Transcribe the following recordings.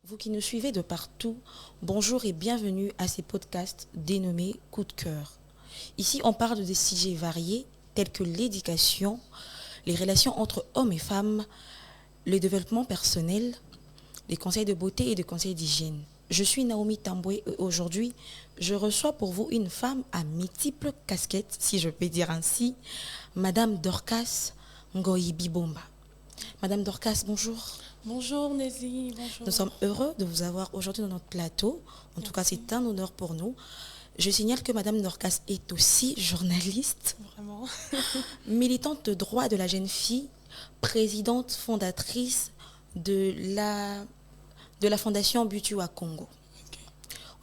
Vous qui nous suivez de partout, bonjour et bienvenue à ces podcasts dénommés Coup de cœur. Ici, on parle de des sujets variés tels que l'éducation, les relations entre hommes et femmes, le développement personnel, les conseils de beauté et des conseils d'hygiène. Je suis Naomi Tamboué et aujourd'hui, je reçois pour vous une femme à multiples casquettes, si je peux dire ainsi, Madame Dorcas Ngoyi Bibomba. Madame Dorcas, bonjour. Bonjour Nézi, bonjour. Nous sommes heureux de vous avoir aujourd'hui dans notre plateau. En tout cas, c'est un honneur pour nous. Je signale que Madame Dorcas est aussi journaliste, Vraiment. militante de droits de la jeune fille, présidente fondatrice de la fondation Butua Congo. Okay.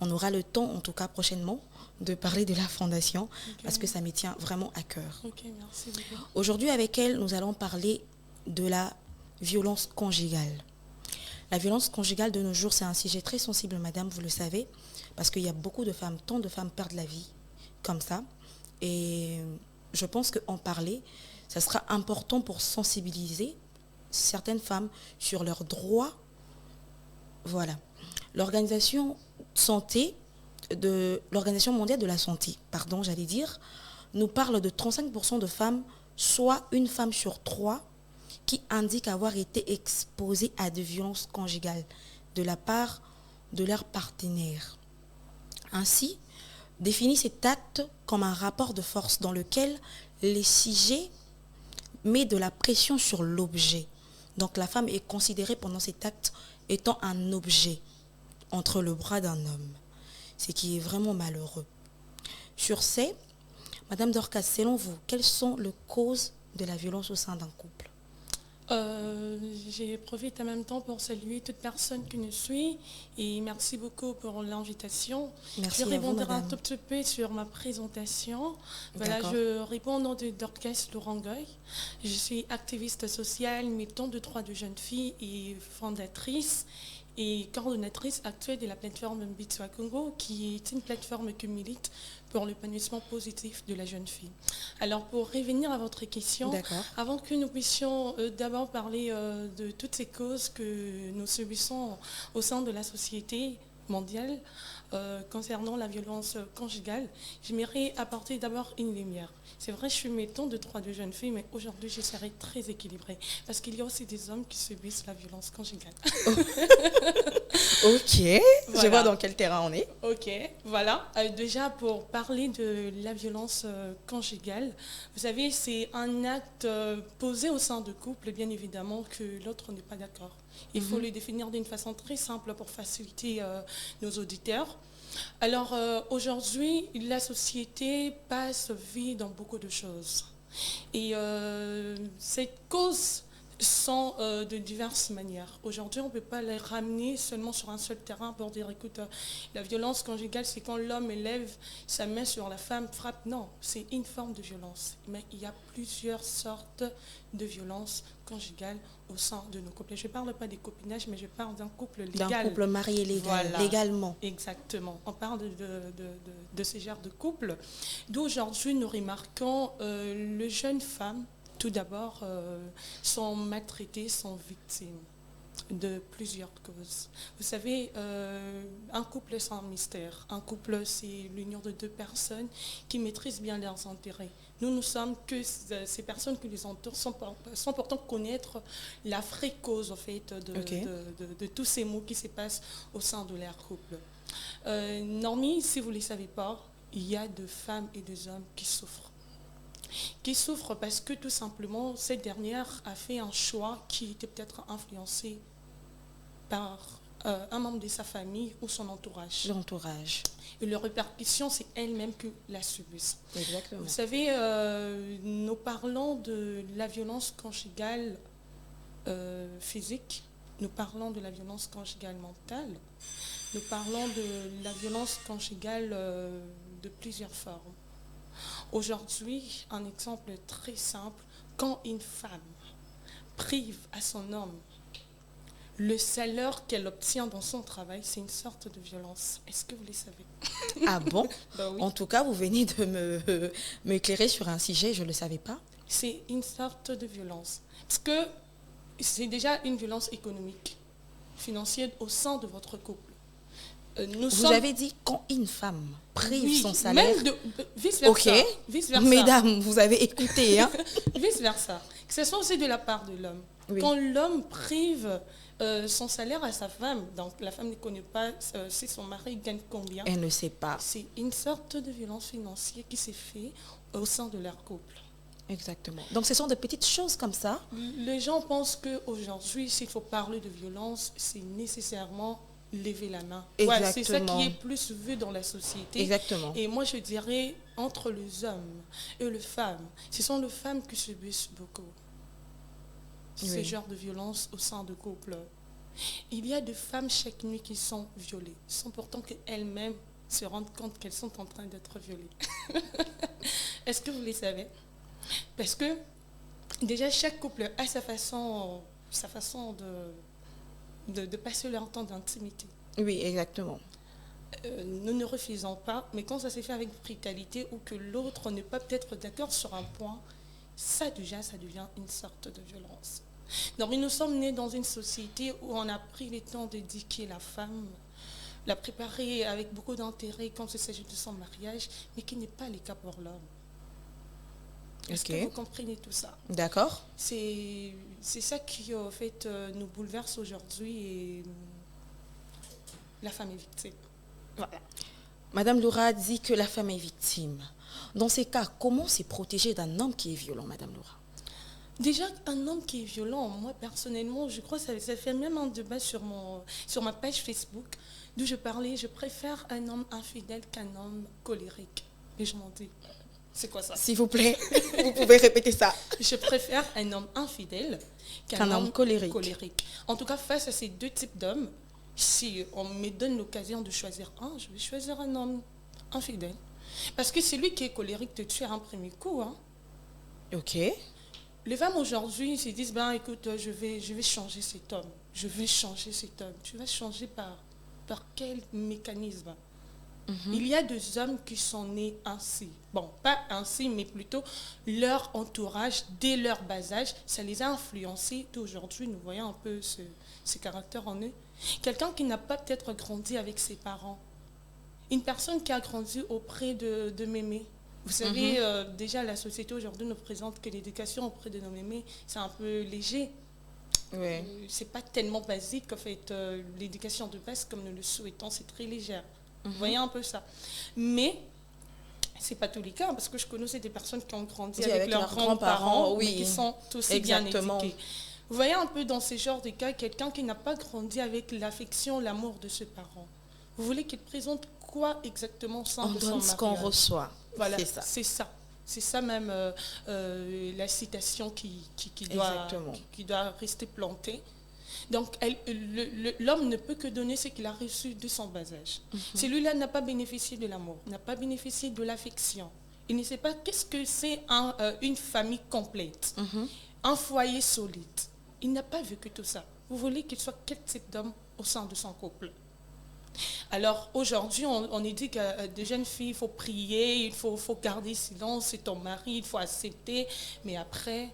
On aura le temps, en tout cas prochainement, de parler de la fondation parce que ça me tient vraiment à cœur. Ok, merci beaucoup. Aujourd'hui, avec elle, nous allons parler de la violence conjugale. La violence conjugale de nos jours, c'est un sujet très sensible, madame, vous le savez, parce qu'il y a beaucoup de femmes, tant de femmes perdent la vie comme ça. Et je pense qu'en parler, ça sera important pour sensibiliser certaines femmes sur leurs droits. Voilà. L'Organisation mondiale de la santé, nous parle de 35% de femmes, soit une femme sur trois, qui indiquent avoir été exposées à des violences conjugales de la part de leur partenaire. Ainsi, définit cet acte comme un rapport de force dans lequel les sujets mettent de la pression sur l'objet. Donc la femme est considérée pendant cet acte étant un objet entre le bras d'un homme, ce qui est vraiment malheureux. Sur ce, Madame Dorcas, selon vous, quelles sont les causes de la violence au sein d'un couple ? J'ai profité en même temps pour saluer toute personne qui nous suit et merci beaucoup pour l'invitation. Merci je vais répondre vous, un tout petit peu sur ma présentation. Voilà, je réponds au nom de Dorcas Ngoyi. Je suis activiste sociale, militante de droits de jeunes filles et fondatrice et coordonnatrice actuelle de la plateforme Butua Congo, qui est une plateforme qui milite pour l'épanouissement positif de la jeune fille. Alors, pour revenir à votre question, avant que nous puissions d'abord parler de toutes ces causes que nous subissons au sein de la société mondiale concernant la violence conjugale, j'aimerais apporter d'abord une lumière. C'est vrai, je suis militante de droits de jeunes filles, mais aujourd'hui, je serai très équilibrée parce qu'il y a aussi des hommes qui subissent la violence conjugale. Ok, voilà. Je vois dans quel terrain on est. Ok, voilà. Déjà, pour parler de la violence conjugale, vous savez, c'est un acte posé au sein de couple, bien évidemment, que l'autre n'est pas d'accord. Il faut le définir d'une façon très simple pour faciliter nos auditeurs. Alors, aujourd'hui, la société vit dans beaucoup de choses. Et cette cause sont de diverses manières. Aujourd'hui, on ne peut pas les ramener seulement sur un seul terrain pour dire, écoute, la violence conjugale, c'est quand l'homme élève sa main sur la femme, frappe. Non, c'est une forme de violence. Mais il y a plusieurs sortes de violences conjugales au sein de nos couples. Je ne parle pas des copinages, mais je parle d'un couple légal. D'un couple marié légalement. Exactement. On parle de ce genre de couple. D'où aujourd'hui, nous remarquons les jeunes femmes, tout d'abord, sont maltraitées, sont victimes de plusieurs causes. Vous savez, un couple, c'est un mystère. Un couple, c'est l'union de deux personnes qui maîtrisent bien leurs intérêts. Nous sommes que ces personnes qui les entourent sans pourtant connaître la vraie cause, en fait, de tous ces maux qui se passent au sein de leur couple. Normie, si vous ne le savez pas, il y a des femmes et des hommes qui souffrent parce que tout simplement, cette dernière a fait un choix qui était peut-être influencé par un membre de sa famille ou son entourage. L'entourage. Et les répercussions, c'est elle-même qui la subissent. Exactement. Vous savez, nous parlons de la violence conjugale physique, nous parlons de la violence conjugale mentale, nous parlons de la violence conjugale de plusieurs formes. Aujourd'hui, un exemple très simple, quand une femme prive à son homme le salaire qu'elle obtient dans son travail, c'est une sorte de violence. Est-ce que vous le savez? Ah bon? Oui. En tout cas, vous venez de m'éclairer sur un sujet, je ne le savais pas. C'est une sorte de violence. Parce que c'est déjà une violence économique. financier au sein de votre couple. Vous avez dit quand une femme prive son salaire. Même vice-versa. Ok. Vice-versa. Mesdames, vous avez écouté. Hein? Vice-versa. Que ce soit aussi de la part de l'homme. Oui. Quand l'homme prive son salaire à sa femme, donc la femme ne connaît pas si son mari gagne combien. Elle ne sait pas. C'est une sorte de violence financière qui s'est faite au sein de leur couple. Exactement. Donc ce sont de petites choses comme ça. Les gens pensent qu'aujourd'hui, s'il faut parler de violence, c'est nécessairement lever la main. Ouais, c'est ça qui est plus vu dans la société. Exactement. Et moi, je dirais, entre les hommes et les femmes, ce sont les femmes qui subissent beaucoup ce genre de violence au sein de couple. Il y a des femmes chaque nuit qui sont violées, sans pourtant qu'elles-mêmes se rendent compte qu'elles sont en train d'être violées. Est-ce que vous les savez? Parce que déjà, chaque couple a sa façon de passer leur temps d'intimité. Oui, exactement. Nous ne refusons pas, mais quand ça s'est fait avec brutalité ou que l'autre n'est pas peut-être d'accord sur un point, ça devient une sorte de violence. Donc nous sommes nés dans une société où on a pris le temps d'éduquer la femme, la préparer avec beaucoup d'intérêt quand il s'agit de son mariage, mais qui n'est pas le cas pour l'homme. Est-ce que vous comprenez tout ça? D'accord. C'est ça qui, en fait, nous bouleverse aujourd'hui et la femme est victime. Voilà. Madame Laura dit que la femme est victime. Dans ces cas, comment se protéger d'un homme qui est violent, Madame Laura? Déjà, un homme qui est violent, moi personnellement, je crois que ça fait même un débat sur ma page Facebook, d'où je parlais, je préfère un homme infidèle qu'un homme colérique. Et je m'en dis, c'est quoi ça? S'il vous plaît, vous pouvez répéter ça. Je préfère un homme infidèle qu'un homme colérique. En tout cas, face à ces deux types d'hommes, si on me donne l'occasion de choisir un, je vais choisir un homme infidèle. Parce que celui qui est colérique te tue à un premier coup. Hein. Ok. Les femmes aujourd'hui se disent, ben écoute, je vais changer cet homme. Je vais changer cet homme. Tu vas changer par quel mécanisme? Il y a des hommes qui sont nés ainsi. Bon, pas ainsi, mais plutôt leur entourage, dès leur bas âge, ça les a influencés. Aujourd'hui, nous voyons un peu ce caractère en eux. Quelqu'un qui n'a pas peut-être grandi avec ses parents. Une personne qui a grandi auprès de mémés. Vous savez, déjà, la société aujourd'hui nous présente que l'éducation auprès de nos mémés, c'est un peu léger. Oui. C'est pas tellement basique, en fait. L'éducation de base, comme nous le souhaitons, c'est très légère. Vous voyez un peu ça. Mais c'est pas tous les cas, parce que je connaissais des personnes qui ont grandi avec leurs grands-parents, mais qui sont aussi bien éduqués. Vous voyez un peu dans ce genre de cas, quelqu'un qui n'a pas grandi avec l'affection, l'amour de ses parents. Vous voulez qu'il présente quoi exactement au sein de son mariage? On donne ce qu'on reçoit. Voilà, c'est ça. C'est ça même la citation qui doit rester plantée. Donc, l'homme ne peut que donner ce qu'il a reçu de son bas âge. Celui-là n'a pas bénéficié de l'amour, n'a pas bénéficié de l'affection. Il ne sait pas qu'est-ce que c'est une famille complète, un foyer solide. Il n'a pas vécu tout ça. Vous voulez qu'il soit quel type d'homme au sein de son couple? Alors aujourd'hui, on dit que des jeunes filles, il faut prier, il faut garder silence, c'est ton mari, il faut accepter. Mais après,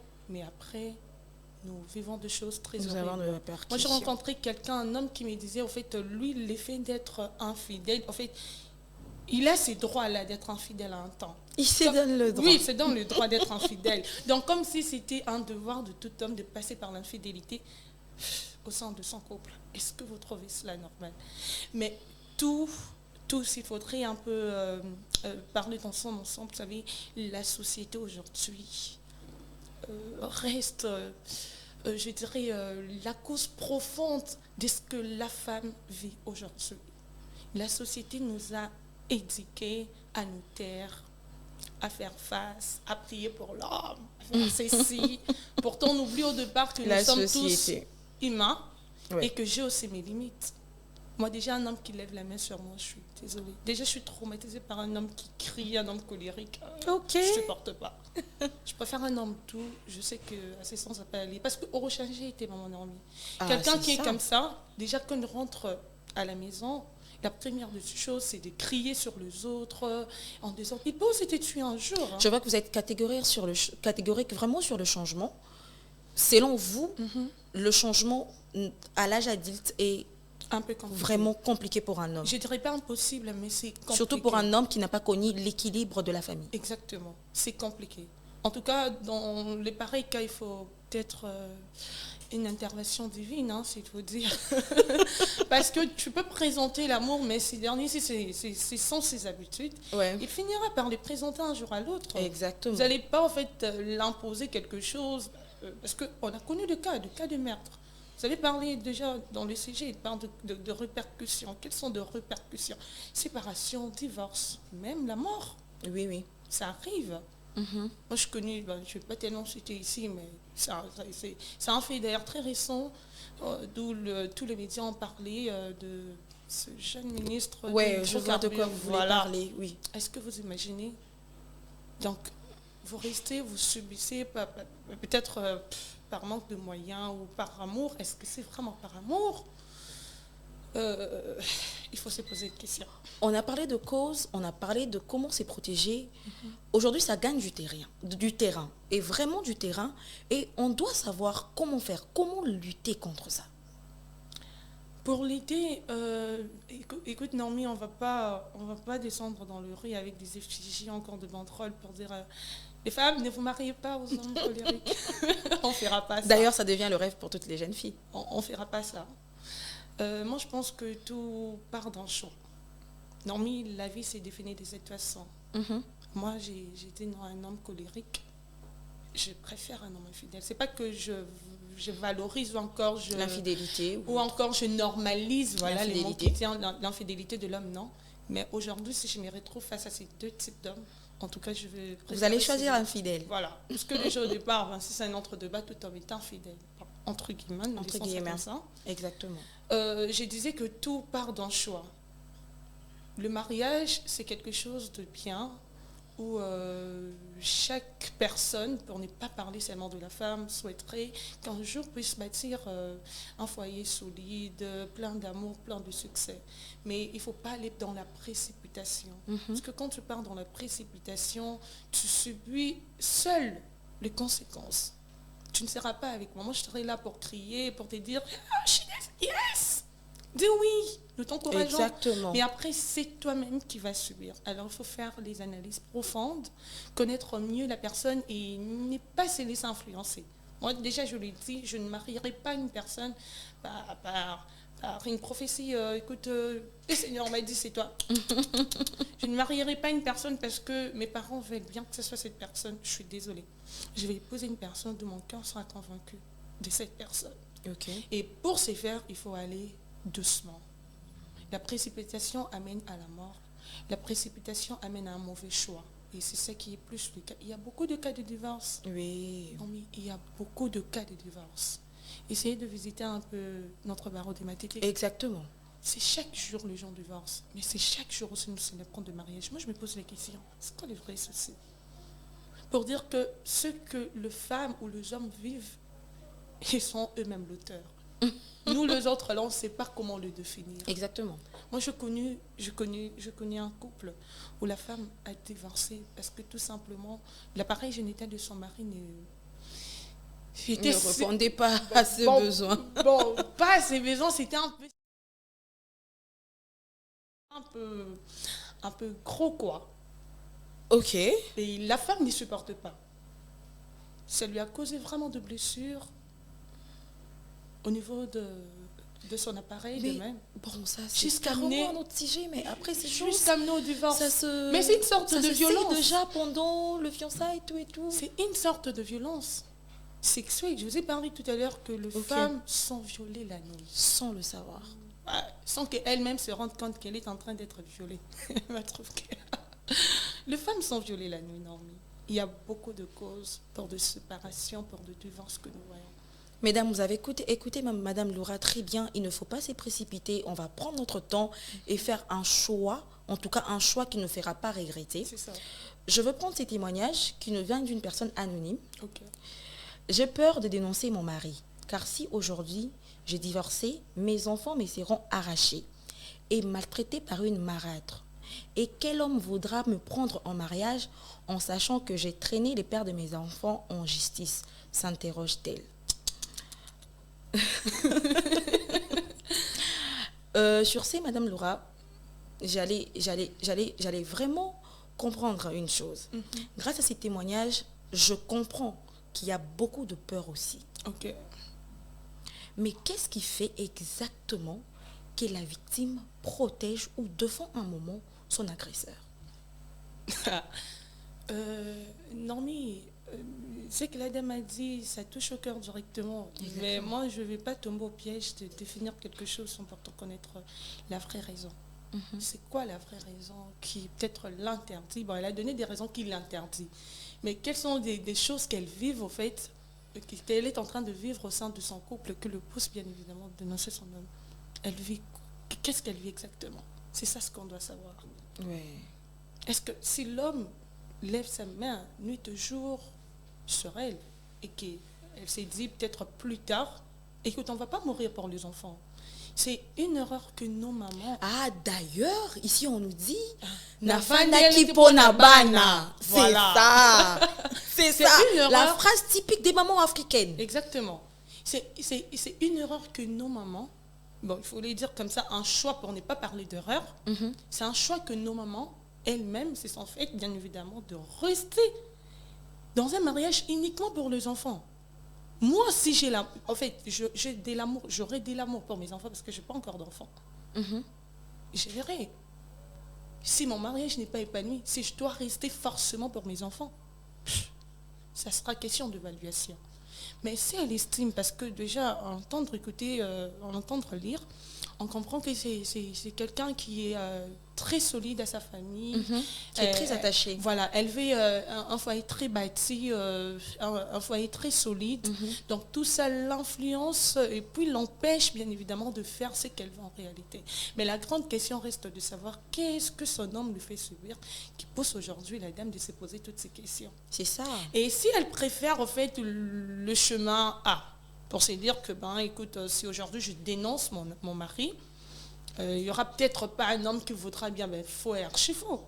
nous vivons des choses très horribles. Moi, j'ai rencontré quelqu'un, un homme qui me disait, au fait, lui, l'effet d'être infidèle, en fait, il a ces droits-là d'être infidèle à un temps. Il se donne le droit. Oui, il se donne le droit d'être infidèle. Donc, comme si c'était un devoir de tout homme de passer par l'infidélité au sein de son couple. Est-ce que vous trouvez cela normal? Mais tout, s'il faudrait un peu parler dans son ensemble, vous savez, la société aujourd'hui reste, je dirais, la cause profonde de ce que la femme vit aujourd'hui. La société nous a éduqués à nous taire, à faire face, à prier pour l'homme, à faire ceci. Pourtant, on oublie au départ que nous sommes tous humain et que j'ai aussi mes limites. Moi, déjà, un homme qui lève la main sur moi, je suis désolée. Déjà, je suis traumatisée par un homme qui crie, un homme colérique. Je ne supporte pas. Je préfère un homme doux. Je sais qu'à ce sens, ça peut aller. Parce qu'au Rochanger était mon ami. Quelqu'un qui est comme ça, déjà, quand il rentre à la maison, la première des choses, c'est de crier sur les autres en disant « Il peut s'était tué un jour. » Je vois que vous êtes catégorique vraiment sur le changement. Selon vous, le changement à l'âge adulte est Un peu compliqué. vraiment compliqué pour un homme. Je dirais pas impossible, mais c'est compliqué. Surtout pour un homme qui n'a pas connu l'équilibre de la famille. Exactement, c'est compliqué. En tout cas, dans les pareils cas, il faut peut-être une intervention divine, hein, s'il faut dire. Parce que tu peux présenter l'amour, mais ces derniers, si c'est sans ses habitudes, Ouais. il finira par les présenter un jour à l'autre. Exactement. Vous n'allez pas en fait l'imposer quelque chose, parce qu'on a connu des cas de meurtre. Vous avez parlé déjà dans le sujet, il parle de répercussions. Quelles sont de répercussions? Séparation, divorce, même la mort. Oui, oui. Ça arrive. Mhm. Moi, je connais, je ne vais pas tellement citer ici, mais c'est un fait d'ailleurs très récent, d'où tous les médias ont parlé de ce jeune ministre. Ouais, je vois de quoi vous voulez Voilà. parler, oui. Est-ce que vous imaginez? Donc, vous restez, vous subissez, peut-être par manque de moyens ou par amour. Est-ce que c'est vraiment par amour? Il faut se poser une question. On a parlé de cause, on a parlé de comment se protéger. Aujourd'hui, ça gagne du terrain, et vraiment du terrain. Et on doit savoir comment faire, comment lutter contre ça. Pour l'idée, écoute Normie, on va pas descendre dans le riz avec des effigies encore de banderoles pour dire les femmes, ne vous mariez pas aux hommes colériques. On fera pas ça. D'ailleurs, ça devient le rêve pour toutes les jeunes filles. On fera pas ça. Moi, je pense que tout part d'un choix. Normie, la vie s'est définie de cette façon. Mhm. Moi, j'étais un homme colérique. Je préfère un homme infidèle. C'est pas que je valorise encore L'infidélité. ou encore je normalise les mots L'infidélité. qui tiennent l'infidélité de l'homme, non. Mais aujourd'hui, si je me retrouve face à ces deux types d'hommes, en tout cas, je vais... Vous allez choisir un fidèle. Voilà. Parce que déjà au départ, si c'est un entre-deux-bas, tout homme est infidèle. Entre guillemets, nous Entre disons ça guillemets. comme ça. Exactement. Je disais que tout part d'un choix. Le mariage, c'est quelque chose de bien où chaque personne, pour ne pas parler seulement de la femme, souhaiterait qu'un jour puisse bâtir un foyer solide, plein d'amour, plein de succès. Mais il ne faut pas aller dans la précipitation. Parce que quand tu pars dans la précipitation, tu subis seul les conséquences. Tu ne seras pas avec moi. Moi, je serai là pour crier, pour te dire « yes !» Dis oui, nous t'encourageons. Exactement. Mais après, c'est toi-même qui vas subir. Alors, il faut faire les analyses profondes, connaître mieux la personne et ne pas se laisser influencer. Moi, déjà, je l'ai dit, je ne marierai pas une personne par une prophétie. Écoute, le Seigneur m'a dit, c'est toi. Je ne marierai pas une personne parce que mes parents veulent bien que ce soit cette personne. Je suis désolée. Je vais épouser une personne dont mon cœur sera convaincu de cette personne. Okay. Et pour ce faire, il faut aller doucement. La précipitation amène à la mort. La précipitation amène à un mauvais choix. Et c'est ça qui est plus le cas. Il y a beaucoup de cas de divorce. Oui. Non, mais il y a beaucoup de cas de divorce. Essayez de visiter un peu notre barreau des mathématiques. Exactement. C'est chaque jour les gens divorcent. Mais c'est chaque jour aussi nous célébrons de mariage. Moi, je me pose la question, c'est quoi le vrai souci? Pour dire que ce que les femmes ou les hommes vivent, ils sont eux-mêmes l'auteur. Nous, les autres, là, on ne sait pas comment le définir. Exactement. Moi, je connais un couple où la femme a divorcé parce que tout simplement, l'appareil génital de son mari ne répondait pas à ses besoins. Bon, pas à ses besoins, c'était un peu gros, quoi. Ok. Et la femme ne supporte pas. Ça lui a causé vraiment de blessures au niveau de son appareil de même. Bon, ça, c'est Jusqu'à carrément un autre sujet, mais après, c'est juste... Jusqu'à amener au divorce. Mais c'est une sorte de violence. déjà pendant le fiançailles et tout. C'est une sorte de violence sexuelle. Je vous ai parlé tout à l'heure que les femmes sont violées la nuit. Sans le savoir. Sans qu'elles-mêmes se rendent compte qu'elle est en train d'être violée. Les femmes sont violées la nuit, non. Il y a beaucoup de causes pour de séparation, pour de divorce que nous voyons. Mesdames, vous avez écouté Madame Laura très bien. Il ne faut pas se précipiter. On va prendre notre temps et faire un choix, en tout cas un choix qui ne fera pas regretter. C'est ça. Je veux prendre ces témoignages qui nous viennent d'une personne anonyme. Ok. J'ai peur de dénoncer mon mari, car si aujourd'hui j'ai divorcé, mes enfants me seront arrachés et maltraités par une marâtre. Et quel homme voudra me prendre en mariage en sachant que j'ai traîné les pères de mes enfants en justice, s'interroge-t-elle. Sur ces, Madame Laura, j'allais vraiment comprendre une chose. Grâce à ces témoignages, je comprends qu'il y a beaucoup de peur aussi. Ok. Mais qu'est-ce qui fait exactement que la victime protège ou défend un moment son agresseur? Normie, ce que la dame a dit, ça touche au cœur directement. Exactement. Mais moi, je ne vais pas tomber au piège de définir quelque chose sans pourtant connaître la vraie raison. C'est quoi la vraie raison qui peut-être l'interdit? Bon, elle a donné des raisons qui l'interdit. Mais quelles sont des choses qu'elle vit, au fait, qu'elle est en train de vivre au sein de son couple, que le pousse bien évidemment de dénoncer son homme? Elle vit, qu'est-ce qu'elle vit exactement? C'est ça ce qu'on doit savoir. Oui. Est-ce que si l'homme lève sa main nuit et jour sur elle et qu'elle s'est dit peut-être plus tard, écoute, on ne va pas mourir pour les enfants. C'est une erreur que nos mamans... Ah, d'ailleurs, ici on nous dit Nafanda kipo na bana. C'est Voilà. ça. C'est ça. une erreur. La phrase typique des mamans africaines. Exactement. C'est une erreur que nos mamans, bon, il faut les dire comme ça, un choix pour ne pas parler d'erreur, c'est un choix que nos mamans, elles-mêmes, se sont faites, bien évidemment, de rester dans un mariage uniquement pour les enfants. Moi, si j'ai l'amour, en fait, j'aurais de l'amour pour mes enfants parce que je n'ai pas encore d'enfants. Je verrai. Si mon mariage n'est pas épanoui, si je dois rester forcément pour mes enfants, ça sera question d'évaluation. Mais si elle estime, parce que déjà, entendre écouter, entendre lire, on comprend que c'est quelqu'un qui est très solide à sa famille. Qui est très attaché. Voilà, elle veut un foyer très bâti, un foyer très solide. Donc tout ça l'influence et puis l'empêche bien évidemment de faire ce qu'elle veut en réalité. Mais la grande question reste de savoir qu'est-ce que son homme lui fait subir qui pousse aujourd'hui la dame de se poser toutes ces questions. C'est ça. Et si elle préfère en fait le chemin A, pour se dire que, ben, écoute, si aujourd'hui je dénonce mon mari, il n'y aura peut-être pas un homme qui voudra bien, mais faut archi-faux.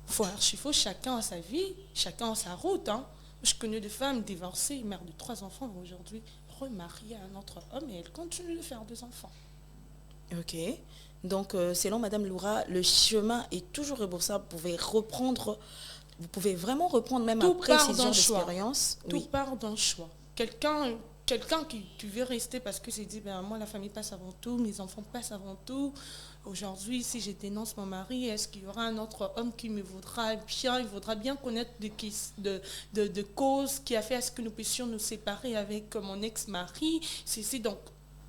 Faut archi-faux, chacun a sa vie, chacun a sa route. Hein. Je connais des femmes divorcées, mères de 3 enfants, aujourd'hui remariées à un autre homme et elles continuent de faire 2 enfants. Ok. Donc, selon Madame Laura, le chemin est toujours reboursable. Vous pouvez vraiment reprendre même Tout après part 6 d'un ans choix. d'expérience. Tout Oui. part d'un choix. Quelqu'un qui veut rester parce que s'est dit, ben, moi la famille passe avant tout, mes enfants passent avant tout. Aujourd'hui, si je dénonce mon mari, est-ce qu'il y aura un autre homme qui me voudra bien, il voudra bien connaître de causes qui a fait à ce que nous puissions nous séparer avec mon ex-mari. C'est donc,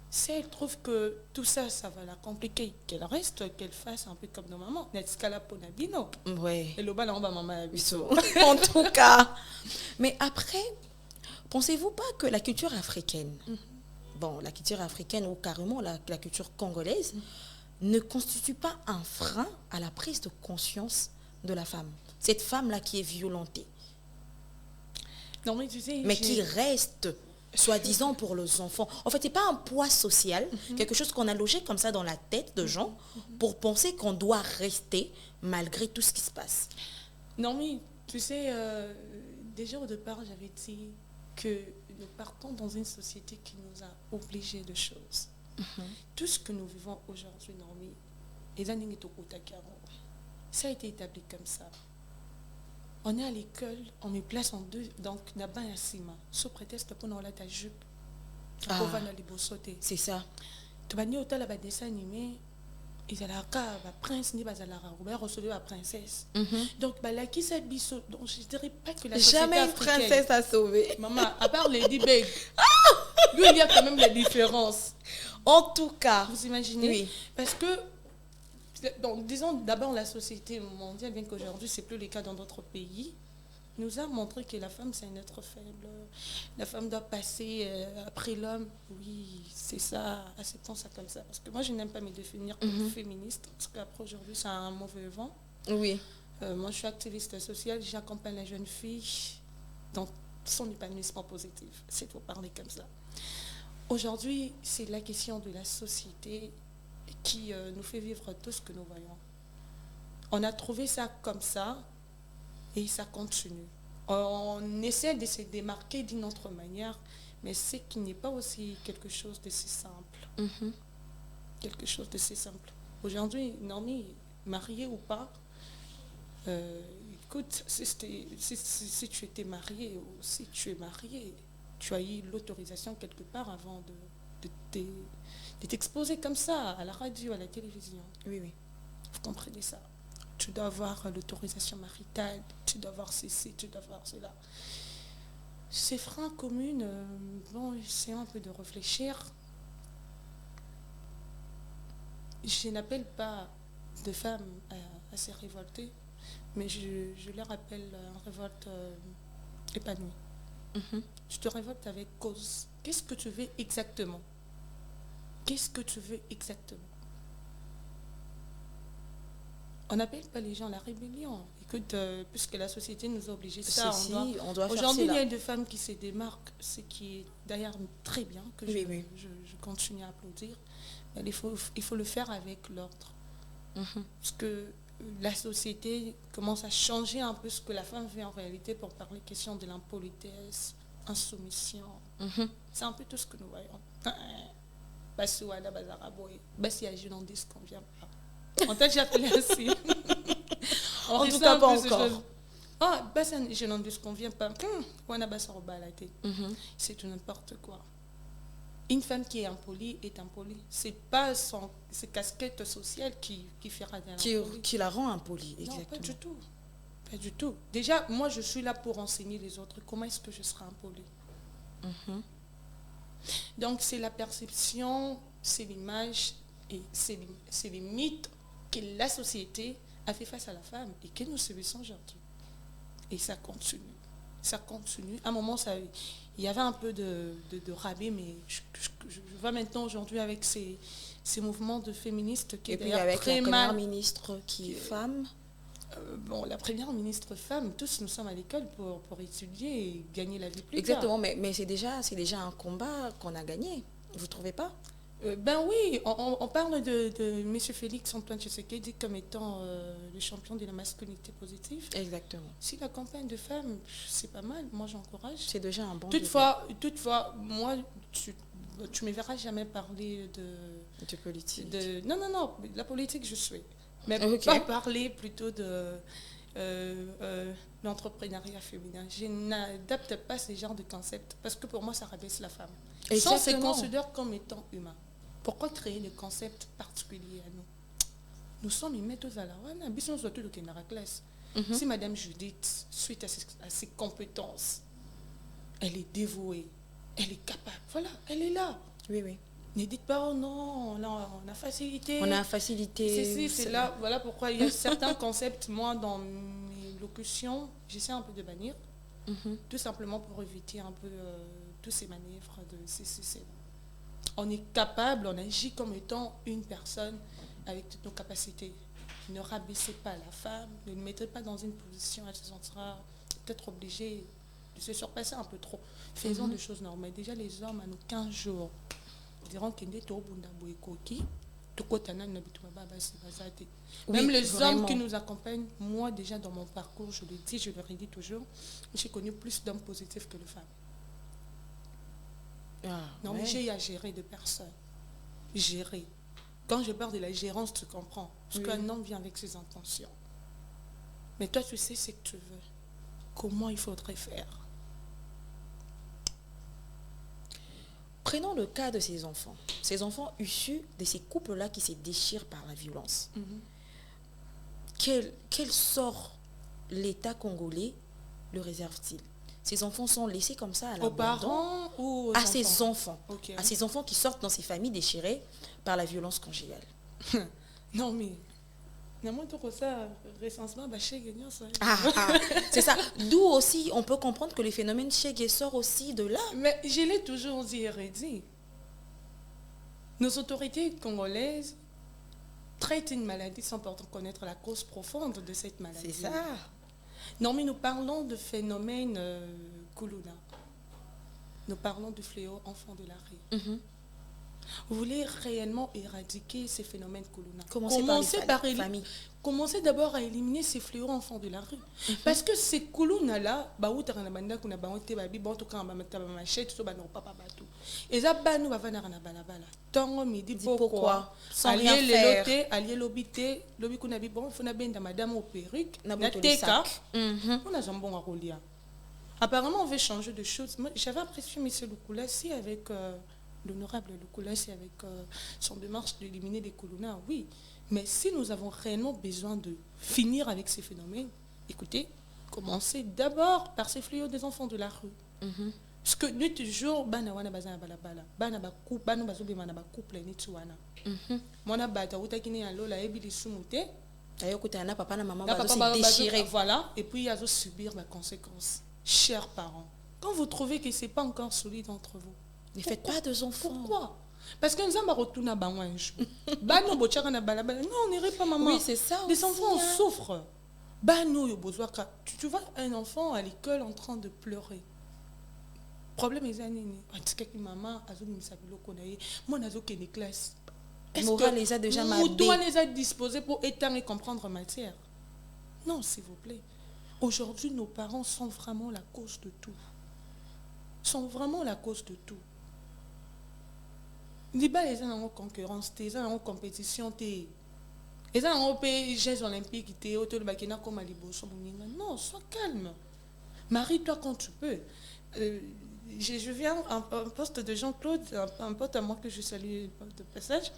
si elle trouve que tout ça, ça va la compliquer, qu'elle reste, qu'elle fasse un peu comme nos mamans. N'est-ce ponabino. Ouais. Et le bal en bas, maman. En tout cas. Mais après, pensez-vous pas que la culture africaine, bon, la culture africaine ou carrément la culture congolaise, ne constitue pas un frein à la prise de conscience de la femme? Cette femme-là qui est violentée, Non, mais tu sais, mais qui reste, soi-disant, pour les enfants. En fait, ce n'est pas un poids social, quelque chose qu'on a logé comme ça dans la tête de gens pour penser qu'on doit rester malgré tout ce qui se passe. Non, mais tu sais, déjà au départ, j'avais dit que nous partons dans une société qui nous a obligés de choses. Tout ce que nous vivons aujourd'hui, Normi, ça a été établi comme ça. On est à l'école, on me place en 2, donc n'a-ba ya sima, sous prétexte pour nous la ta jupe. C'est ça. Tu vas ni autant la dessin animé, ils allaient à prince ni bazalaka, ou bien recevoir la princesse. Donc là qui s'est biso, donc je dirais pas que la société Jamais une africaine, princesse à sauver. maman, à part Lady Beg, lui il y a quand même la différence. En tout cas. Vous imaginez? Oui. Parce que, donc, disons d'abord la société mondiale, bien qu'aujourd'hui ce n'est plus le cas dans d'autres pays, nous a montré que la femme c'est un être faible. La femme doit passer après l'homme. Oui, c'est ça, acceptons ça comme ça. Parce que moi je n'aime pas me définir comme féministe, parce qu'après aujourd'hui c'est un mauvais vent. Oui. Moi je suis activiste sociale, j'accompagne la jeune fille dans son épanouissement positif, c'est pour parler comme ça. Aujourd'hui, c'est la question de la société qui nous fait vivre tout ce que nous voyons. On a trouvé ça comme ça et ça continue. On essaie de se démarquer d'une autre manière, Mais c'est qu'il n'est pas aussi quelque chose de si simple. Quelque chose de si simple. Aujourd'hui, Normie, mariée ou pas, écoute, si tu étais mariée ou si tu es mariée, tu as eu l'autorisation quelque part avant de t'exposer comme ça à la radio, à la télévision. Oui, oui. Vous comprenez ça? Tu dois avoir l'autorisation maritale, tu dois avoir ceci, tu dois avoir cela. Ces freins communs, bon, essayons un peu de réfléchir. Je n'appelle pas de femmes à se révolter, mais je leur appelle une révolte épanouie. Tu te révoltes avec cause. Qu'est-ce que tu veux exactement? Qu'est-ce que tu veux exactement? On n'appelle pas les gens à la rébellion. Écoute, puisque la société nous a obligés ça, on doit faire aujourd'hui, il y cela. a des femmes qui se démarquent, ce qui est d'ailleurs très bien, que je continue à applaudir. Mais il faut le faire avec l'ordre. Parce que la société commence à changer un peu ce que la femme fait en réalité pour parler question de l'impolitesse, insoumission. C'est un peu tout ce que nous voyons. Basouada, Bazaraboy, Bassi Agile, on dit ce qu'on vient pas. On t'a déjà appelé ainsi. En tout cas, pas encore. Ah, je n'en dis ce qu'on vient pas. C'est tout n'importe quoi. Une femme qui est impolie est impolie. C'est pas ses casquettes sociales qui fera de l'impolie. Qui la rend impolie, exactement. Non, pas du tout. Pas du tout. Déjà, moi, je suis là pour enseigner les autres. Comment est-ce que je serai impolie? Donc, c'est la perception, c'est l'image et c'est les mythes que la société a fait face à la femme et que nous subissons aujourd'hui. Et ça continue. Ça continue. À un moment, il y avait un peu de rabais, mais je vois maintenant aujourd'hui avec ces mouvements de féministes qui et puis avec la première ministre qui est femme. Bon, la première ministre femme, tous nous sommes à l'école pour étudier et gagner la vie plus Exactement, tard. Mais c'est déjà un combat qu'on a gagné. Vous ne trouvez pas? Ben oui, on parle de M. Félix Antoine Tshisekedi comme étant le champion de la masculinité positive. Exactement. Si la campagne de femmes, c'est pas mal, moi j'encourage. C'est déjà un bon toutefois, moi, tu ne me verras jamais parler de politique. Non, la politique je suis. Mais pas parler plutôt de l'entrepreneuriat féminin. Je n'adapte pas ce genre de concept parce que pour moi ça rabaisse la femme. Sans se considérer comme étant humain. Pourquoi créer des concepts particuliers à nous? Nous sommes humains tous à la classe. Si Madame Judith, suite à ses compétences, elle est dévouée, elle est capable, voilà, elle est là. Oui, oui. Ne dites pas, oh non, on a facilité. On a facilité. C'est là, voilà pourquoi il y a certains concepts, moi, dans mes locutions, j'essaie un peu de bannir, tout simplement pour éviter un peu tous ces manœuvres. On est capable, on agit comme étant une personne avec toutes nos capacités. Ne rabaissez pas la femme, ne le mettez pas dans une position, elle se sentira peut-être obligée de se surpasser un peu trop. Faisons des choses normales. Déjà, les hommes, à nos 15 jours, diront qu'ils sont même les hommes qui nous accompagnent, moi déjà dans mon parcours, je le dis, je le redis toujours, j'ai connu plus d'hommes positifs que de femmes. Mais j'ai à gérer de personnes. Gérer. Quand je parle de la gérance, tu comprends. Parce qu'un homme vient avec ses intentions. Mais toi, tu sais ce que tu veux. Comment il faudrait faire. Prenons le cas de ces enfants issus de ces couples-là qui se déchirent par la violence. Quel sort l'État congolais le réserve-t-il? Ces enfants sont laissés comme ça à l'abandon. Aux parents ou aux à ces enfants. Okay. À ces enfants qui sortent dans ces familles déchirées par la violence conjugale. Non mais... C'est ça. D'où aussi, on peut comprendre que le phénomène Chege sort aussi de là. Mais je l'ai toujours dit et redit. Nos autorités congolaises traitent une maladie sans pourtant connaître la cause profonde de cette maladie. C'est ça. Non, mais nous parlons de phénomène Koulouna. Nous parlons du fléau enfant de la rue. Vous voulez réellement éradiquer ces phénomènes Kuluna. Commencez par les familles. Commencez d'abord à éliminer ces fléaux enfants de la rue. Parce que ces Kuluna là, et ça, nous va venir à balabala. Tant midi pourquoi sans rien faire. Allié l'obité, l'obité qu'on a dit bon, faut n'abîmer madame au perruque, n'a teka, on a un bon à rouler. Apparemment, on veut changer de choses. J'avais apprécié M. Lukulassi avec l'honorable Lukulassi avec son démarche d'éliminer les Kuluna, oui. Mais si nous avons réellement besoin de finir avec ces phénomènes, écoutez, commencez d'abord par ces fléaux des enfants de la rue. Parce que nous toujours, bana wana bazana balabala, bana ba couple, bana bazobe mana ba couple ni tuwana. Mona bata utakini ya lola ebi di sumute. D'ailleurs, écoutez, na papa na maman va se déchirer. Voilà, et puis il y a subir les conséquences. Chers parents, quand vous trouvez que c'est pas encore solide entre vous, ne faites pas de enfants. Pourquoi? Parce que nous avons retourné à Banwange. Non, on n'irait pas, maman. Oui, c'est ça. Les enfants souffrent. Tu vois un enfant à l'école en train de pleurer. Problème est que maman a une classe. Est-ce les a déjà mal? Doit les a disposés pour éteindre et comprendre matière? Non, s'il vous plaît. Aujourd'hui, nos parents sont vraiment la cause de tout. Sont vraiment la cause de tout. Ni pas les gens en concurrence, les gens en compétition, les gens en Jeux olympiques, non, sois calme. Marie-toi quand tu peux. Je viens un poste de Jean-Claude, un pote à moi que je salue de passage.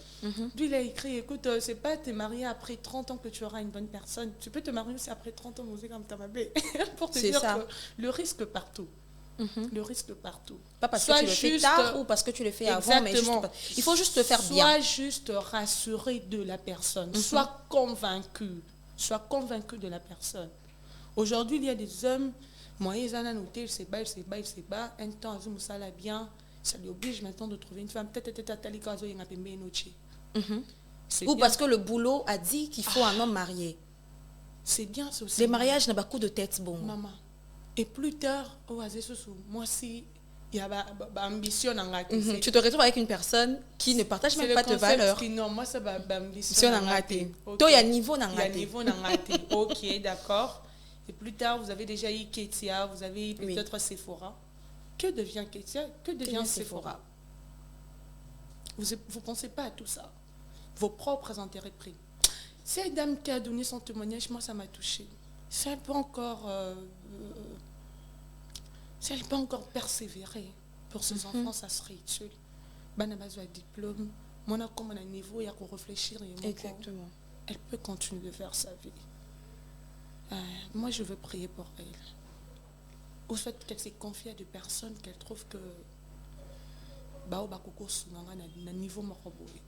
Lui, il a écrit, écoute, c'est pas te marier après 30 ans que tu auras une bonne personne. Tu peux te marier aussi après 30 ans, comme ta mabé. Pour te dire ça. Que le risque partout. Le risque partout. Pas parce que tu le fais tard ou parce que tu le fais avant, mais juste, il faut juste le faire bien. Sois juste rassuré de la personne. Sois convaincu. Sois convaincu de la personne. Aujourd'hui, il y a des hommes, moi, ils ont noté, il se bat. Un temps, ça l'a bien. Ça lui oblige maintenant de trouver une femme. Ou parce que le boulot a dit qu'il faut un homme marié. C'est bien ça aussi. Les mariages n'ont pas coup de tête, bon. Maman. Et plus tard, moi aussi, il y a ambition. Tu te retrouves avec une personne qui ne partage même pas tes valeurs. Non, moi, c'est ambition. Toi, il y a niveau. Ok, d'accord. Et plus tard, vous avez déjà eu Ketia, vous avez eu peut-être Sephora. Que devient Ketia? Que devient Sephora? Vous ne pensez pas à tout ça. Vos propres intérêts pris. Cette dame qui a donné son témoignage, moi, ça m'a touchée. Si elle peut encore persévérer pour ses enfants, ça serait utile. Elle a besoin de diplôme. Moi, comme un niveau, il y a qu'à réfléchir. Exactement. Elle peut continuer de faire sa vie. Moi, je veux prier pour elle. Au fait qu'elle s'est confiée à des personnes qu'elle trouve que na niveau moroboé.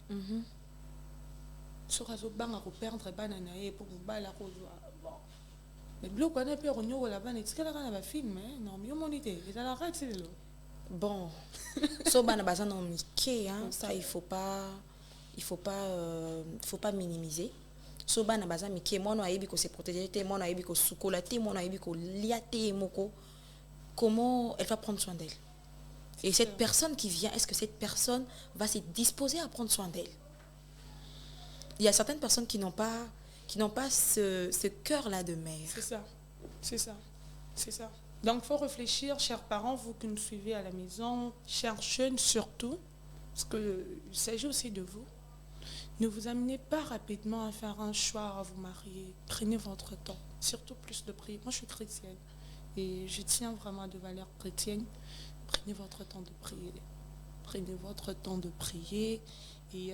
Sur azo banga ko perdre bana na ye pour bala ko bon. Mais bloc on a peur on yo la bana est-ce qu'elle a un film non mais monité et la règle c'est là. Bon. So bana bazan non miké hein, ça il faut pas minimiser. So bana bazan miké moi no ayebi ko se protéger té moi no ayebi ko sukolaté moi no ayebi ko liaté moko. Comment elle va prendre soin d'elle? Et cette personne qui vient, est-ce que cette personne va se disposer à prendre soin d'elle? Il y a certaines personnes qui n'ont pas ce cœur-là de mère. C'est ça. Donc, il faut réfléchir, chers parents, vous qui nous suivez à la maison, chers jeunes surtout, parce qu'il s'agit aussi de vous. Ne vous amenez pas rapidement à faire un choix, à vous marier. Prenez votre temps, surtout plus de prier. Moi, je suis chrétienne et je tiens vraiment de valeurs chrétiennes. Prenez votre temps de prier. Prenez votre temps de prier. Et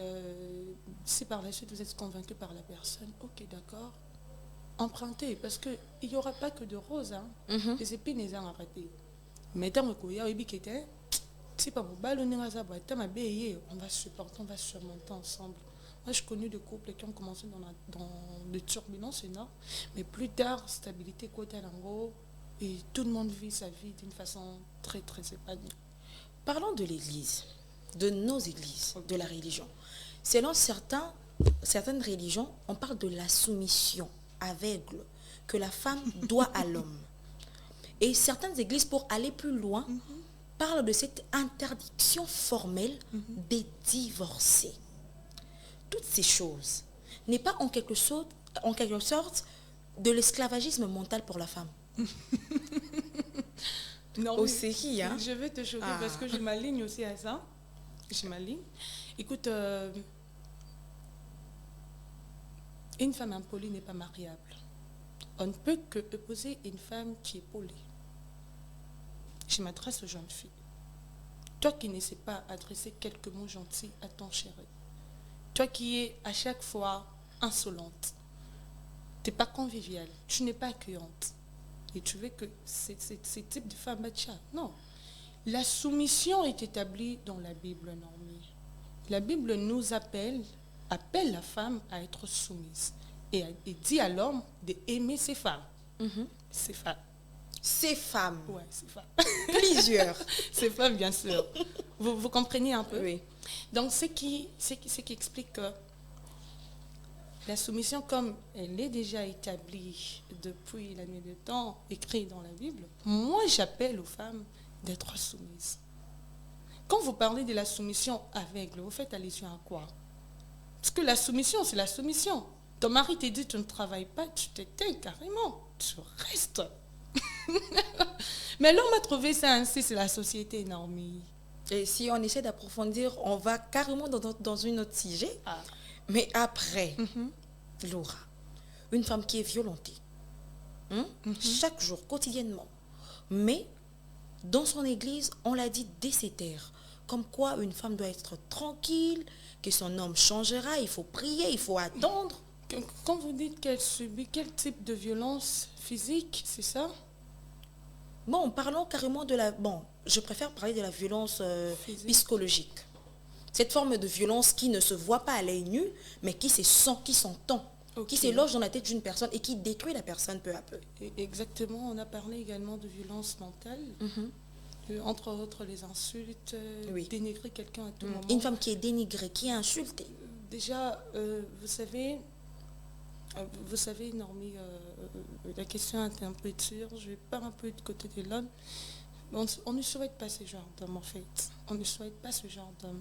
si par la suite vous êtes convaincu par la personne, ok, d'accord, empruntez. Parce qu'il n'y aura pas que de roses. Hein. Les épines, les ont arrêté. Mais tant que vous avez si pas vous ballonnez, on va supporter, on va surmonter ensemble. Moi, je connais des couples qui ont commencé dans des turbulences énormes. Mais plus tard, stabilité, côté l'ango. Et tout le monde vit sa vie d'une façon très, très épanouie. Parlons de l'Église, de nos églises, de la religion. Selon certaines religions, on parle de la soumission aveugle que la femme doit à l'homme. Et certaines églises, pour aller plus loin, parle de cette interdiction formelle des divorcés. Toutes ces choses n'est pas en quelque sorte de l'esclavagisme mental pour la femme. Non, Au série, hein? je vais te choquer parce que je m'aligne aussi à ça. Je m'aligne. Écoute, une femme impolie n'est pas mariable. On ne peut que épouser une femme qui est polie. Je m'adresse aux jeunes filles. Toi qui ne sais pas adresser quelques mots gentils à ton chéri. Toi qui es à chaque fois insolente. Tu n'es pas conviviale. Tu n'es pas accueillante. Et tu veux que ce type de femme matcha. Non. La soumission est établie dans la Bible, Normie. La Bible nous appelle la femme à être soumise. Et dit à l'homme d'aimer ses femmes. Ses femmes. Ces femmes. Ouais, ses femmes. Plusieurs. Ses femmes, bien sûr. Vous comprenez un peu? Oui. Donc, ce qui explique que la soumission, comme elle est déjà établie depuis la nuit des temps, écrite dans la Bible, moi, j'appelle aux femmes d'être soumises. Quand vous parlez de la soumission aveugle, vous faites allusion à quoi? Parce que la soumission, c'est la soumission. Ton mari te dit tu ne travailles pas, tu t'étais carrément, tu restes. Mais l'homme a trouvé ça ainsi, c'est la société, Normie. Et si on essaie d'approfondir, on va carrément dans une autre sujet. Mais après, Laura, une femme qui est violentée, chaque jour, quotidiennement, mais dans son église, on l'a dit dès ses terres, comme quoi une femme doit être tranquille, que son homme changera, il faut prier, il faut attendre. Quand vous dites qu'elle subit quel type de violence physique, c'est ça? Bon, parlons carrément de la... Bon, je préfère parler de la violence psychologique. Cette forme de violence qui ne se voit pas à l'œil nu, mais qui se sent, qui s'entend, qui se loge dans la tête d'une personne et qui détruit la personne peu à peu. Exactement, on a parlé également de violence mentale, entre autres les insultes, dénigrer quelqu'un à tout moment. Une femme qui est dénigrée, qui est insultée. Déjà, vous savez, Normie, la question est un peu dure. Je vais pas un peu du côté de l'homme. On ne souhaite pas ce genre d'homme, en fait. On ne souhaite pas ce genre d'homme.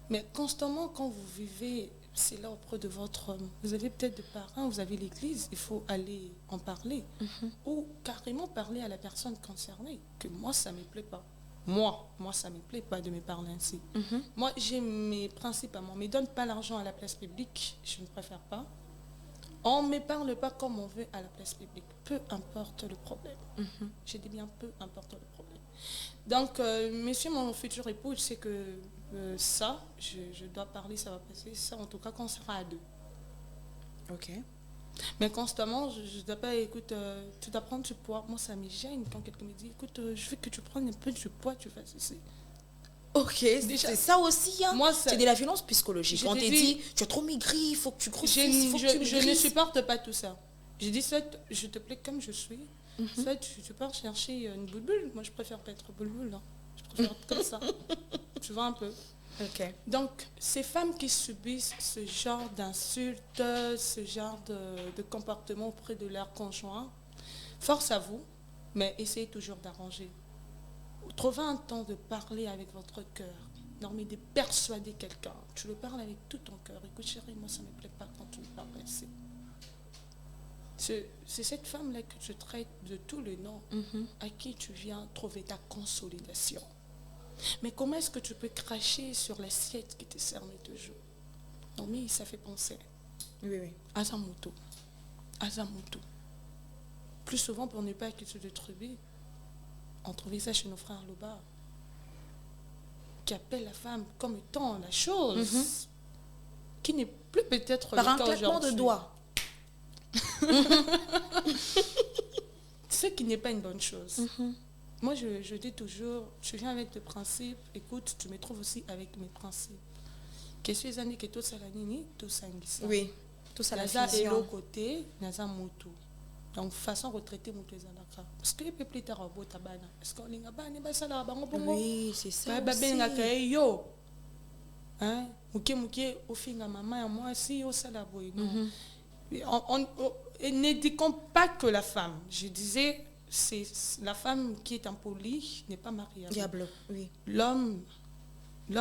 Mais constamment, quand vous vivez, c'est là auprès de votre homme. Vous avez peut-être des parents, vous avez l'église, il faut aller en parler. Ou carrément parler à la personne concernée. Que moi, ça ne me plaît pas. Moi, ça ne me plaît pas de me parler ainsi. Moi, j'ai mes principes à moi. On ne me donne pas l'argent à la place publique, je ne préfère pas. On ne me parle pas comme on veut à la place publique. Peu importe le problème. Je dis bien peu importe le problème. Donc, monsieur, mon futur époux, je sais que ça, je dois parler, ça va passer. Ça, en tout cas, quand on sera à deux. Ok. Mais constamment, je ne dois pas, écoute, tu dois prendre du poids. Moi, ça me gêne quand quelqu'un me dit, écoute, je veux que tu prennes un peu du poids, tu fasses ceci. Ok, c'est ça aussi. Hein. C'est de la violence psychologique. On te dit, tu as trop maigri, il faut que tu grossisses, il faut que tu maigrisses. Je ne supporte pas tout ça. Je dis, soit je te plais comme je suis, soit tu pars chercher une boule. Moi, je préfère pas être boule. Hein. Je préfère être comme ça. Tu vois un peu. Ok. Donc, ces femmes qui subissent ce genre d'insultes, ce genre de comportement auprès de leur conjoint, force à vous, mais essayez toujours d'arranger. Trouvez un temps de parler avec votre cœur, Normie, de persuader quelqu'un. Tu le parles avec tout ton cœur. Écoute, chérie, moi, ça ne me plaît pas quand tu me parles ainsi. C'est cette femme-là que tu traites de tous les noms à qui tu viens trouver ta consolidation. Mais comment est-ce que tu peux cracher sur l'assiette qui te cernait toujours? Normie, ça fait penser. Oui. Azamuto. Plus souvent, pour ne pas accuser de tribu, on trouvait ça chez nos frères Loba, qui appellent la femme comme étant la chose, qui n'est plus peut-être par un claquement de doigts. Ce qui n'est pas une bonne chose. Moi, je dis toujours, je viens avec des principes, écoute, tu me trouves aussi avec mes principes. Que suis que tout ça la nini, tout ça oui, tout ça la fusion. Et l'autre côté, naza mutu. Donc, façon retraité mutu ezalaka. Parce que peut plus tard au bout tabana. Est-ce qu'on linga bani basala bango bongo? Oui, c'est ça. Babenga kae yo. Hein? Muke au finga maman et moi si au salaboy. Non. Ne disons pas que la femme. Je disais la femme qui est impolie n'est pas mariée. Diable, oui. L'homme,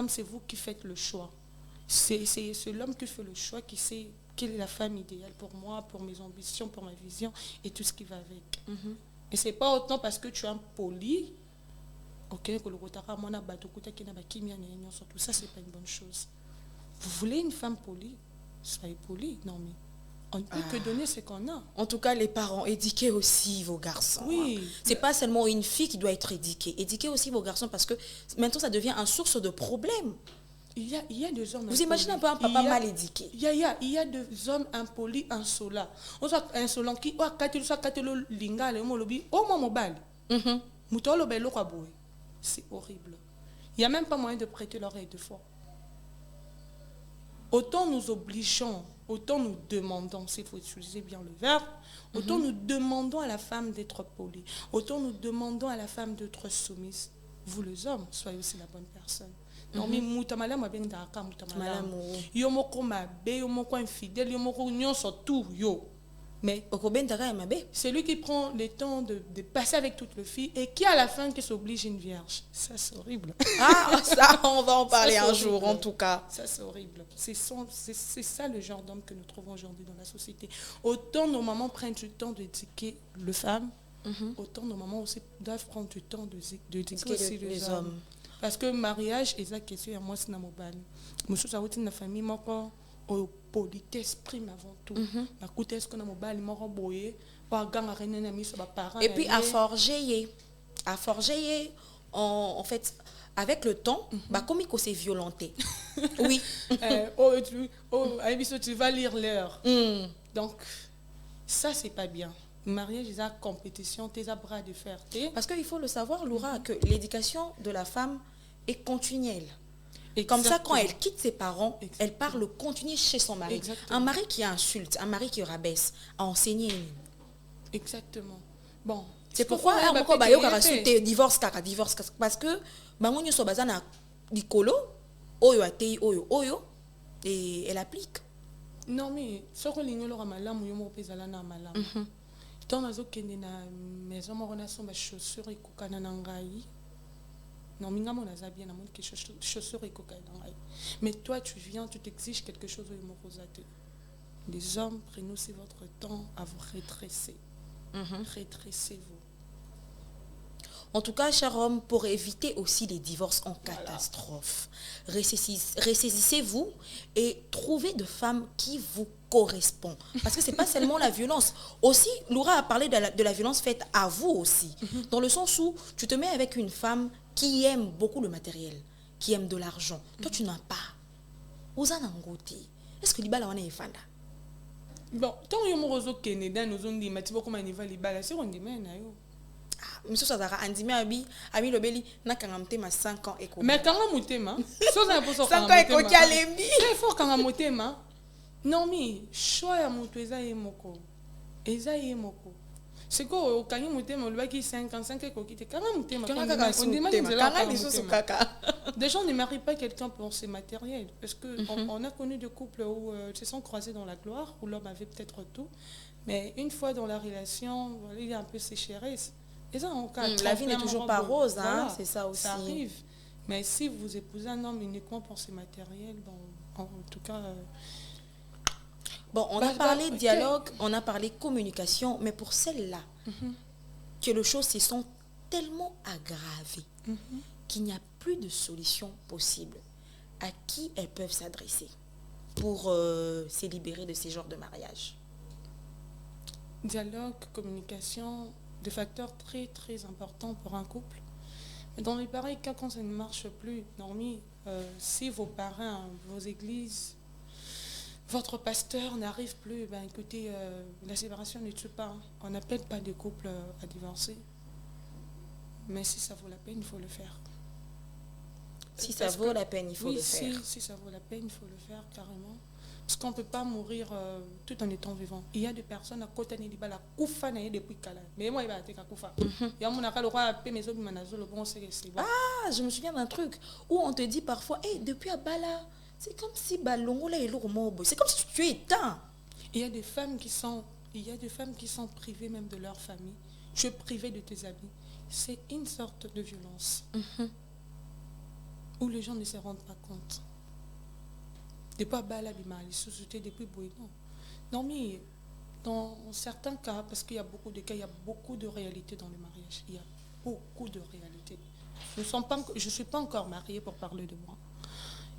c'est vous qui faites le choix. C'est l'homme qui fait le choix, qui sait quelle est la femme idéale pour moi, pour mes ambitions, pour ma vision et tout ce qui va avec. Et c'est pas autant parce que tu es impoli, ok, que le retard moi na bato kuta qui na bakimia na surtout ça c'est pas une bonne chose. Vous voulez une femme polie, soyez poli, non mais on ne peut que donner ce qu'on a. En tout cas, les parents, éduquez aussi vos garçons. Oui. C'est pas seulement une fille qui doit être éduquée. Éduquez aussi vos garçons parce que maintenant, ça devient une source de problème. Il y a des hommes Vous imaginez un peu un papa mal éduqué. Il y a des hommes impolis, insolents. On soit insolent qui, oh, linga, le molobi, oh, mon mobile. C'est horrible. Il n'y a même pas moyen de prêter l'oreille de fois. Autant nous obligeons, autant nous demandons, s'il faut utiliser bien le verbe, autant nous demandons à la femme d'être polie, autant nous demandons à la femme d'être soumise. Vous les hommes, soyez aussi la bonne personne. Non mais mutamala ma bien daka mutamala. Yo moko mabe, yo moko infidèle, yo moko nyonso tout yo. Mais c'est lui qui prend le temps de passer avec toutes les filles et qui à la fin qui s'oblige une vierge. Ça c'est horrible. Ah ça on va en parler un jour en tout cas. Ça c'est horrible. C'est ça le genre d'homme que nous trouvons aujourd'hui dans la société. Autant nos mamans prennent du temps d'éduquer les femmes, autant nos mamans aussi doivent prendre du temps d'éduquer aussi les hommes. Parce que mariage est la question à moi c'est na mobile. Monsieur ça routine la famille moko au politesse prime avant tout. La coutesse qu'on a mobile moko boyer pas gang arena na miso ba parents. Et puis à forger en fait avec le temps bah comme il s'est violenté. Oui. Tu vas lire l'heure. Donc ça c'est pas bien. Mariage, c'est la compétition, tes bras de fer. Parce qu'il faut le savoir, Laura, que l'éducation de la femme est continuelle. Et comme ça, quand elle quitte ses parents, elle part le continuer chez son mari. Un mari qui insulte, un mari qui rabaisse, a enseigné. Exactement. Bon. C'est pourquoi on divorce parce que bangonyo so bazana dikolo oyo atei oyo et elle applique. Non mais ce que l'ignore malamu yo mo pezala na malamu. Tant nazo kende na maison mo na somba chaussures ikokana na ngai. Non minga mo naza bien na monde que chaussures ikokana na ngai. Mais toi tu viens, tu t'exiges quelque chose au morosate. Les hommes, prenez aussi votre temps à vous redresser. Redressez-vous. En tout cas, chers hommes, pour éviter aussi les divorces en catastrophe, ressaisissez-vous et trouvez de femmes qui vous correspondent. Parce que ce n'est pas seulement la violence. Aussi, Laura a parlé de la violence faite à vous aussi. Dans le sens où tu te mets avec une femme qui aime beaucoup le matériel, qui aime de l'argent. Toi, tu n'as pas. Est-ce que l'ibala wana est fanda? Bon, tant que vous avez un Canada, nous avons dit que vous avez un c'est on dit monsieur Sazara andimi abi lobeli na kanga mutema 5 ans eko. Mais kanga mutema, so za poso 5 ans eko kyalembi. C'est fort kanga mutema. Non mais choix ya mutu eza yemoko. Eza yemoko. C'est quoi au kanga mutema le baki 55 eko kite kanga mutema. On demande kanga lisusu kaka. Des gens ne marient pas quelqu'un pour ses matériels parce que on a connu des couples où se sont croisés dans la gloire où l'homme avait peut-être tout mais une fois dans la relation, voilà, il y a un peu sécheresse. La vie n'est toujours pas rose, hein? Voilà, c'est ça aussi. Ça arrive. Mais si vous épousez un homme uniquement pour ses matériels, bon, en tout cas... Bon, on a parlé dialogue, on a parlé communication, mais pour celles-là, que les choses se sont tellement aggravées qu'il n'y a plus de solution possible. À qui elles peuvent s'adresser pour se libérer de ces genres de mariage? Dialogue, communication... des facteurs très très importants pour un couple. Mais dans les pareils cas, quand ça ne marche plus, Normie, si vos parents, vos églises, votre pasteur n'arrive plus, ben écoutez, la séparation ne tue pas. On n'appelle pas des couples à divorcer. Mais si ça vaut la peine, il faut le faire. Si ça vaut la peine, il faut le faire. Si ça vaut la peine, il faut le faire carrément. Parce qu'on ne peut pas mourir tout en étant vivant. Il y a des personnes à côté de la koufa depuis Kala. Mais moi, il va être koufa. Il y a mon roi maison le bon c'est bon. Ah, je me souviens d'un truc où on te dit parfois, hey, depuis Abala, c'est comme si Balongo là est lourd mobo. C'est comme si tu es éteint. Il y a des femmes qui sont privées même de leur famille, tu es privé de tes amis. C'est une sorte de violence où les gens ne se rendent pas compte. Depuis depuis non, mais dans certains cas, parce qu'il y a beaucoup de cas, il y a beaucoup de réalités dans le mariage. Il y a beaucoup de réalités. Je ne suis pas encore mariée pour parler de moi.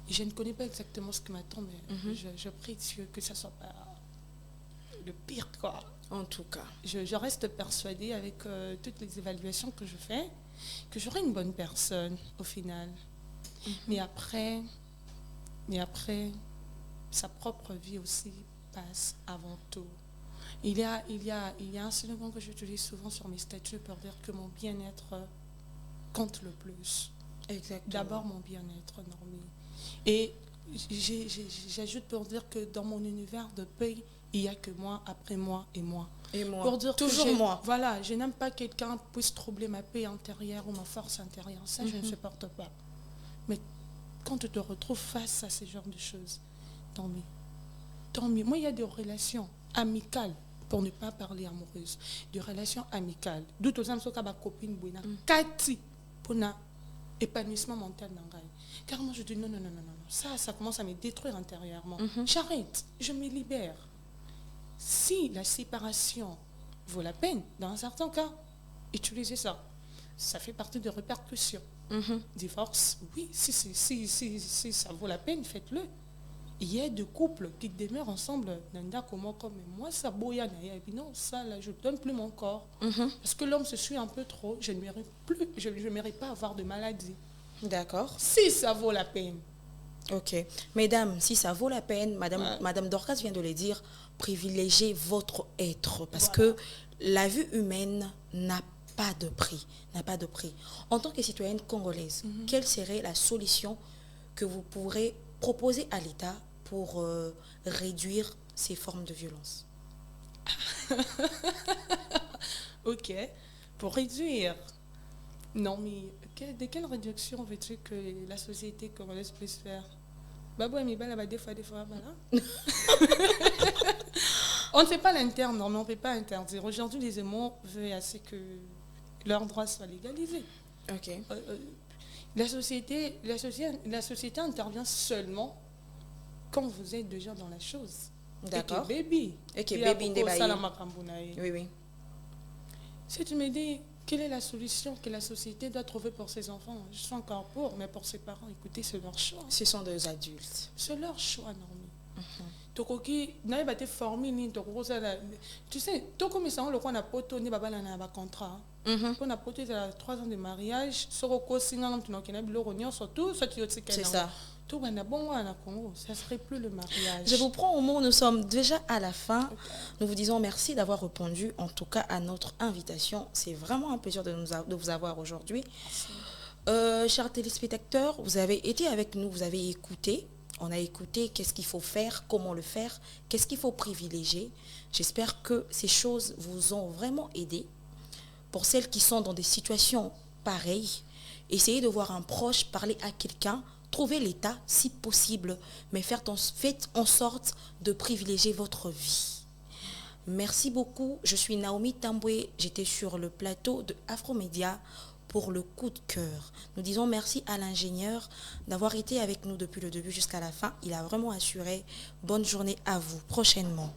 Et je ne connais pas exactement ce qui m'attend, mais je prie Dieu que ça ne soit pas le pire, quoi. En tout cas. Je reste persuadée avec toutes les évaluations que je fais, que j'aurai une bonne personne au final. Mais après, sa propre vie aussi passe avant tout. Il y a un slogan que j'utilise souvent sur mes statuts pour dire que mon bien-être compte le plus. Exactement. D'abord mon bien-être, Normie. Et j'ajoute pour dire que dans mon univers de paix, il n'y a que moi, après moi et moi. Et moi. Pour dire toujours moi. Voilà, je n'aime pas que quelqu'un puisse troubler ma paix intérieure ou ma force intérieure. Ça, je ne supporte pas. Mais quand tu te retrouves face à ce genre de choses, tant mieux. Tant mieux. Moi, il y a des relations amicales, pour ne pas parler amoureuse, des relations amicales. D'où aux hommes sont copine buena. Kati pour épanouissement mental n'angai. Car moi je dis non. Ça commence à me détruire intérieurement. J'arrête, je me libère. Si la séparation vaut la peine, dans un certain cas, utilisez ça. Ça fait partie des répercussions. Divorce, oui, si ça vaut la peine, faites-le. Il y a deux couples qui demeurent ensemble, comme moi, ça boya, et puis non, ça, là, je ne donne plus mon corps. Parce que l'homme se suit un peu trop, je ne mérite pas avoir de maladie. D'accord. Si ça vaut la peine. Ok. Mesdames, si ça vaut la peine, Madame Dorcas vient de le dire, privilégiez votre être. Parce que la vie humaine n'a pas de prix. En tant que citoyenne congolaise, quelle serait la solution que vous pourrez proposer à l'État pour réduire ces formes de violence? Ok. Pour réduire. Non, mais de quelle réduction veux-tu que la société congolaise puisse faire? Des fois, voilà. On ne fait pas l'interne, non, mais on ne peut pas interdire. Aujourd'hui, les émaux veulent assez que leurs droits soient légalisés. Ok. La société intervient seulement quand vous êtes déjà dans la chose. D'accord. Et baby. Oui. Si tu me dis, quelle est la solution que la société doit trouver pour ses enfants? Je suis encore pour, mais pour ses parents, écoutez, c'est leur choix. Ce sont des adultes. C'est leur choix, Normie. Tu sais, tout comme ça, le a poto ni baba na contrat. On a poto 3 ans de mariage, surtout c'est ça. Tout ça serait plus le mariage. Je vous prends au mot, nous sommes déjà à la fin. Okay. Nous vous disons merci d'avoir répondu en tout cas à notre invitation. C'est vraiment un plaisir de vous avoir aujourd'hui. Chers téléspectateurs, vous avez été avec nous, vous avez écouté. On a écouté qu'est-ce qu'il faut faire, comment le faire, qu'est-ce qu'il faut privilégier. J'espère que ces choses vous ont vraiment aidé. Pour celles qui sont dans des situations pareilles, essayez de voir un proche, parler à quelqu'un, trouver l'état si possible, mais faites en sorte de privilégier votre vie. Merci beaucoup. Je suis Naomi Tamboué. J'étais sur le plateau de Afromédia pour le coup de cœur. Nous disons merci à l'ingénieur d'avoir été avec nous depuis le début jusqu'à la fin. Il a vraiment assuré. Bonne journée à vous. Prochainement.